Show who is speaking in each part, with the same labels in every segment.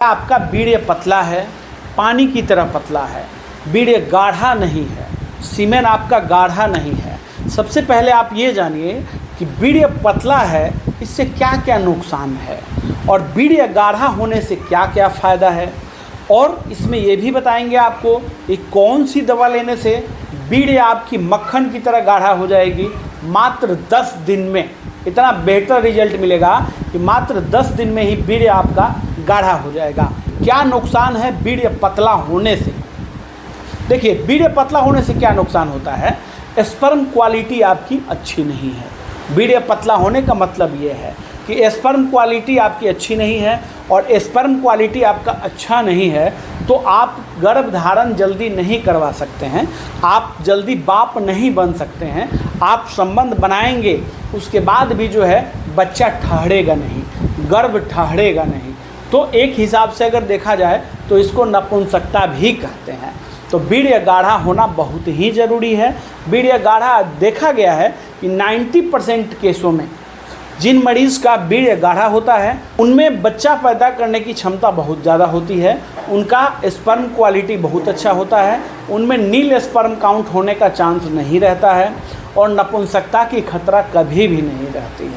Speaker 1: आपका बीड़े पतला है, पानी की तरह पतला है, बीड़े गाढ़ा नहीं है, सीमेन आपका गाढ़ा नहीं है। सबसे पहले आप ये जानिए कि बीड़े पतला है, इससे क्या क्या नुकसान है और बीड़े गाढ़ा होने से क्या क्या फ़ायदा है। और इसमें ये भी बताएंगे आपको कि कौन सी दवा लेने से बीड़े आपकी मक्खन की तरह गाढ़ा हो जाएगी। मात्र 10 दिन में इतना बेहतर रिजल्ट मिलेगा कि मात्र 10 दिन में ही बीड़े आपका गाढ़ा हो जाएगा। क्या नुकसान है बीड़े पतला होने से? देखिए, बीड़े पतला होने से क्या नुकसान होता है। स्पर्म क्वालिटी आपकी अच्छी नहीं है। बीड़े पतला होने का मतलब ये है कि स्पर्म क्वालिटी आपकी अच्छी नहीं है, और स्पर्म क्वालिटी आपका अच्छा नहीं है तो आप गर्भधारण जल्दी नहीं करवा सकते हैं, आप जल्दी बाप नहीं बन सकते हैं। आप संबंध बनाएंगे उसके बाद भी जो है बच्चा ठहरेगा नहीं, गर्भ ठहरेगा नहीं। तो एक हिसाब से अगर देखा जाए तो इसको नपुंसकता भी कहते हैं। तो बीड़े गाढ़ा होना बहुत ही ज़रूरी है। बीड़े गाढ़ा देखा गया है कि 90% केसों में जिन मरीज़ का बीड़े गाढ़ा होता है उनमें बच्चा पैदा करने की क्षमता बहुत ज़्यादा होती है, उनका स्पर्म क्वालिटी बहुत अच्छा होता है, उनमें नील स्पर्म काउंट होने का चांस नहीं रहता है और नपुंसकता की खतरा कभी भी नहीं रहती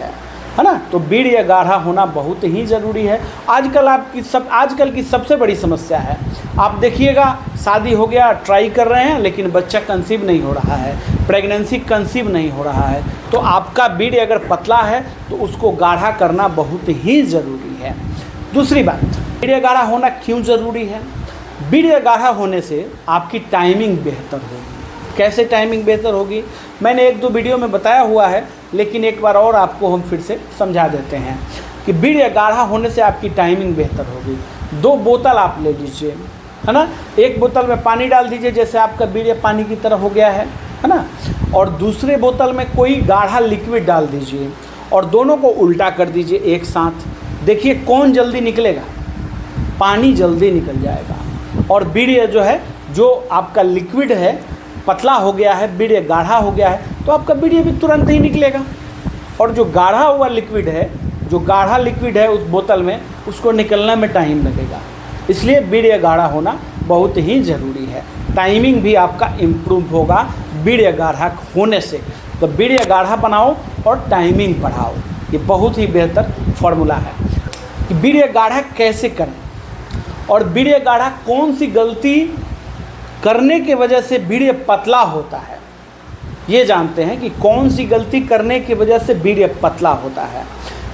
Speaker 1: है ना। तो बीड़े गाढ़ा होना बहुत ही ज़रूरी है। आजकल की सबसे बड़ी समस्या है, आप देखिएगा शादी हो गया, ट्राई कर रहे हैं लेकिन बच्चा कंसीव नहीं हो रहा है, प्रेगनेंसी कंसीव नहीं हो रहा है। तो आपका बीड़े अगर पतला है तो उसको गाढ़ा करना बहुत ही ज़रूरी है। दूसरी बात, बीड़े गाढ़ा होना क्यों ज़रूरी है? बीड़े गाढ़ा होने से आपकी टाइमिंग बेहतर होगी। कैसे टाइमिंग बेहतर होगी? मैंने 1-2 वीडियो में बताया हुआ है, लेकिन एक बार और आपको हम फिर से समझा देते हैं कि बीड़े गाढ़ा होने से आपकी टाइमिंग बेहतर होगी। 2 बोतल आप ले लीजिए, है ना। एक बोतल में पानी डाल दीजिए, जैसे आपका बीड़े पानी की तरह हो गया है ना। और दूसरे बोतल में कोई गाढ़ा लिक्विड डाल दीजिए और दोनों को उल्टा कर दीजिए एक साथ। देखिए कौन जल्दी निकलेगा? पानी जल्दी निकल जाएगा और बीड़े जो है, जो आपका लिक्विड है पतला हो गया है, बीड़े गाढ़ा हो गया है, तो आपका बीड़े भी तुरंत ही निकलेगा। और जो गाढ़ा हुआ लिक्विड है, जो गाढ़ा लिक्विड है उस बोतल में, उसको निकलने में टाइम लगेगा। इसलिए बीड़े गाढ़ा होना बहुत ही ज़रूरी है। टाइमिंग भी आपका इम्प्रूव होगा बीड़े गाढ़ा होने से। तो बीड़े गाढ़ा बनाओ और टाइमिंग बढ़ाओ, ये बहुत ही बेहतर फॉर्मूला है कि बीड़े गाढ़ा कैसे करें और बीड़े गाढ़ा कौन सी गलती करने की वजह से बीड़े पतला होता है। ये जानते हैं कि कौन सी गलती करने की वजह से बीड़े पतला होता है।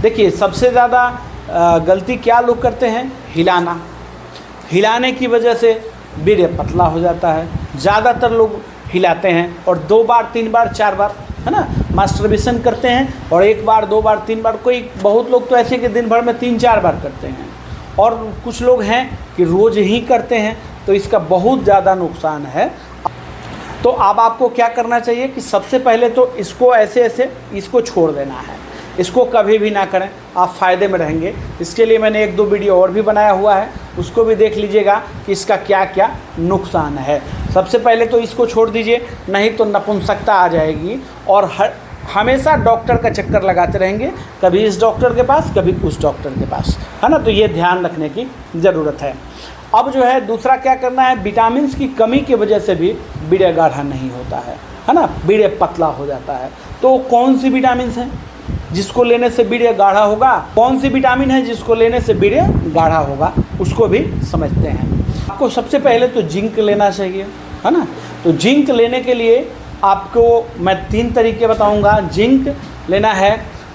Speaker 1: देखिए, सबसे ज़्यादा गलती क्या लोग करते हैं? हिलाना। हिलाने की वजह से बीड़े पतला हो जाता है। ज़्यादातर लोग हिलाते हैं और 2 बार 3 बार 4 बार, है ना, मास्टरबेशन करते हैं और 1 बार 2 बार 3 बार, कोई बहुत लोग तो ऐसे कि दिन भर में 3-4 बार करते हैं और कुछ लोग हैं कि रोज़ ही करते हैं। तो इसका बहुत ज़्यादा नुकसान है। तो अब आपको क्या करना चाहिए कि सबसे पहले तो इसको ऐसे इसको छोड़ देना है, इसको कभी भी ना करें, आप फ़ायदे में रहेंगे। इसके लिए मैंने 1-2 वीडियो और भी बनाया हुआ है, उसको भी देख लीजिएगा कि इसका क्या क्या नुकसान है। सबसे पहले तो इसको छोड़ दीजिए, नहीं तो नपुंसकता आ जाएगी और हमेशा डॉक्टर का चक्कर लगाते रहेंगे, कभी इस डॉक्टर के पास कभी उस डॉक्टर के पास, है ना। तो ये ध्यान रखने की ज़रूरत है। अब जो है दूसरा क्या करना है, विटामिन्स की कमी की वजह से भी बीड़े गाढ़ा नहीं होता है ना, बीड़े पतला हो जाता है। तो कौन सी विटामिन्स हैं जिसको लेने से बीड़े गाढ़ा होगा? कौन सी विटामिन है जिसको लेने से बीड़े गाढ़ा होगा, उसको भी समझते हैं। आपको सबसे पहले तो जिंक लेना चाहिए, है ना। तो जिंक लेने के लिए आपको मैं 3 तरीके बताऊंगा। जिंक लेना है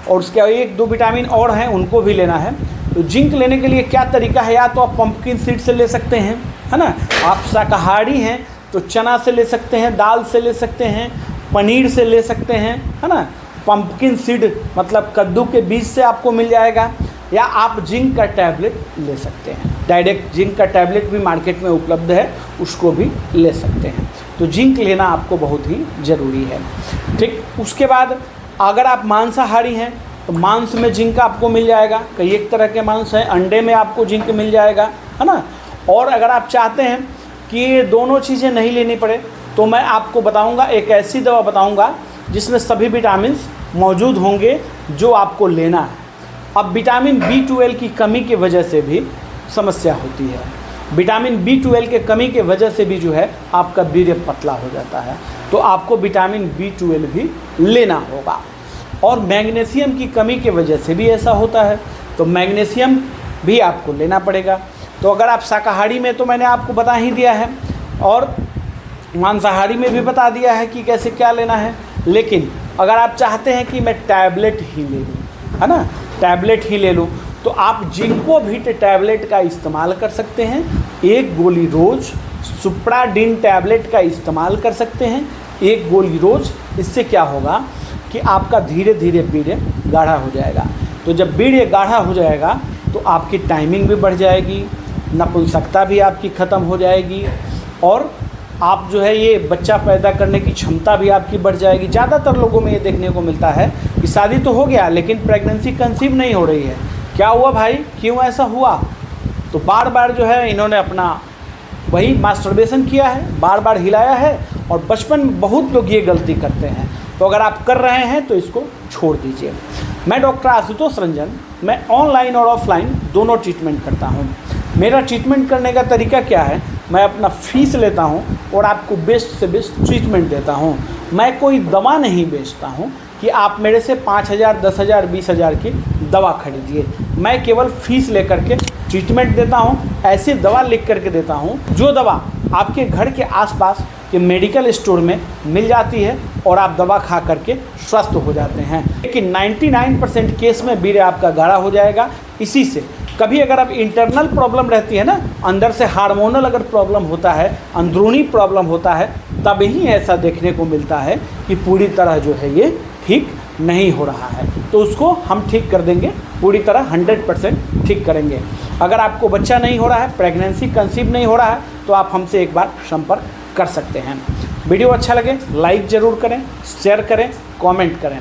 Speaker 1: और उसके 1-2 विटामिन और हैं, उनको भी लेना है। तो जिंक लेने के लिए क्या तरीका है? या तो आप पंपकिन सीड से ले सकते हैं, है ना। आप शाकाहारी हैं तो चना से ले सकते हैं, दाल से ले सकते हैं, पनीर से ले सकते हैं, है ना। पंपकिन सीड मतलब कद्दू के बीज से आपको मिल जाएगा, या आप जिंक का टैबलेट ले सकते हैं। डायरेक्ट जिंक का टैबलेट भी मार्केट में उपलब्ध है, उसको भी ले सकते हैं। तो जिंक लेना आपको बहुत ही ज़रूरी है, ठीक। उसके बाद अगर आप मांसाहारी हैं तो मांस में जिंक आपको मिल जाएगा, कई एक तरह के मांस हैं, अंडे में आपको जिंक मिल जाएगा, है ना। और अगर आप चाहते हैं कि ये दोनों चीज़ें नहीं लेनी पड़े तो मैं आपको बताऊंगा, एक ऐसी दवा बताऊंगा जिसमें सभी विटामिन्स मौजूद होंगे जो आपको लेना है। अब विटामिन B12 की कमी की वजह से भी समस्या होती है। विटामिन B12 के कमी के वजह से भी जो है आपका वीर्य पतला हो जाता है, तो आपको विटामिन B12 भी लेना होगा। और मैग्नीशियम की कमी की वजह से भी ऐसा होता है, तो मैग्नीशियम भी आपको लेना पड़ेगा। तो अगर आप शाकाहारी में तो मैंने आपको बता ही दिया है, और मांसाहारी में भी बता दिया है कि कैसे क्या लेना है। लेकिन अगर आप चाहते हैं कि मैं टैबलेट ही ले लूँ, है ना, टैबलेट ही ले लूँ, तो आप जिंकोविट टैबलेट का इस्तेमाल कर सकते हैं। 1 गोली रोज़ सुप्राडीन टैबलेट का इस्तेमाल कर सकते हैं, 1 गोली रोज़। इससे क्या होगा कि आपका धीरे धीरे वीर्य गाढ़ा हो जाएगा। तो जब वीर्य गाढ़ा हो जाएगा तो आपकी टाइमिंग भी बढ़ जाएगी, नपुंसकता भी आपकी ख़त्म हो जाएगी, और आप जो है ये बच्चा पैदा करने की क्षमता भी आपकी बढ़ जाएगी। ज़्यादातर लोगों में ये देखने को मिलता है कि शादी तो हो गया लेकिन प्रेगनेंसी कंसीव नहीं हो रही है। क्या हुआ भाई, क्यों ऐसा हुआ? तो बार बार जो है इन्होंने अपना वही मास्टरबेशन किया है, बार बार हिलाया है, और बचपन में बहुत लोग ये गलती करते हैं। तो अगर आप कर रहे हैं तो इसको छोड़ दीजिए। मैं डॉक्टर आशुतोष रंजन, मैं ऑनलाइन और ऑफलाइन दोनों ट्रीटमेंट करता हूँ। मेरा ट्रीटमेंट करने का तरीका क्या है, मैं अपना फीस लेता हूँ और आपको बेस्ट से बेस्ट ट्रीटमेंट देता हूँ। मैं कोई दवा नहीं बेचता हूँ कि आप मेरे से 5,000, 10,000, 20,000 की दवा खरीदिए। मैं केवल फीस लेकर के ट्रीटमेंट देता हूँ। ऐसी दवा लिख करके देता हूँ जो दवा आपके घर के आसपास के मेडिकल स्टोर में मिल जाती है और आप दवा खा करके स्वस्थ हो जाते हैं। लेकिन 99% केस में वीर्य आपका गाढ़ा हो जाएगा। इसी से कभी अगर आप इंटरनल प्रॉब्लम रहती है ना, अंदर से हार्मोनल अगर प्रॉब्लम होता है, अंदरूनी प्रॉब्लम होता है, तब ही ऐसा देखने को मिलता है कि पूरी तरह जो है ये ठीक नहीं हो रहा है। तो उसको हम ठीक कर देंगे, पूरी तरह 100% ठीक करेंगे। अगर आपको बच्चा नहीं हो रहा है, प्रेगनेंसी कंसीव नहीं हो रहा है, तो आप हमसे एक बार संपर्क कर सकते हैं। वीडियो अच्छा लगे लाइक ज़रूर करें, शेयर करें, कमेंट करें।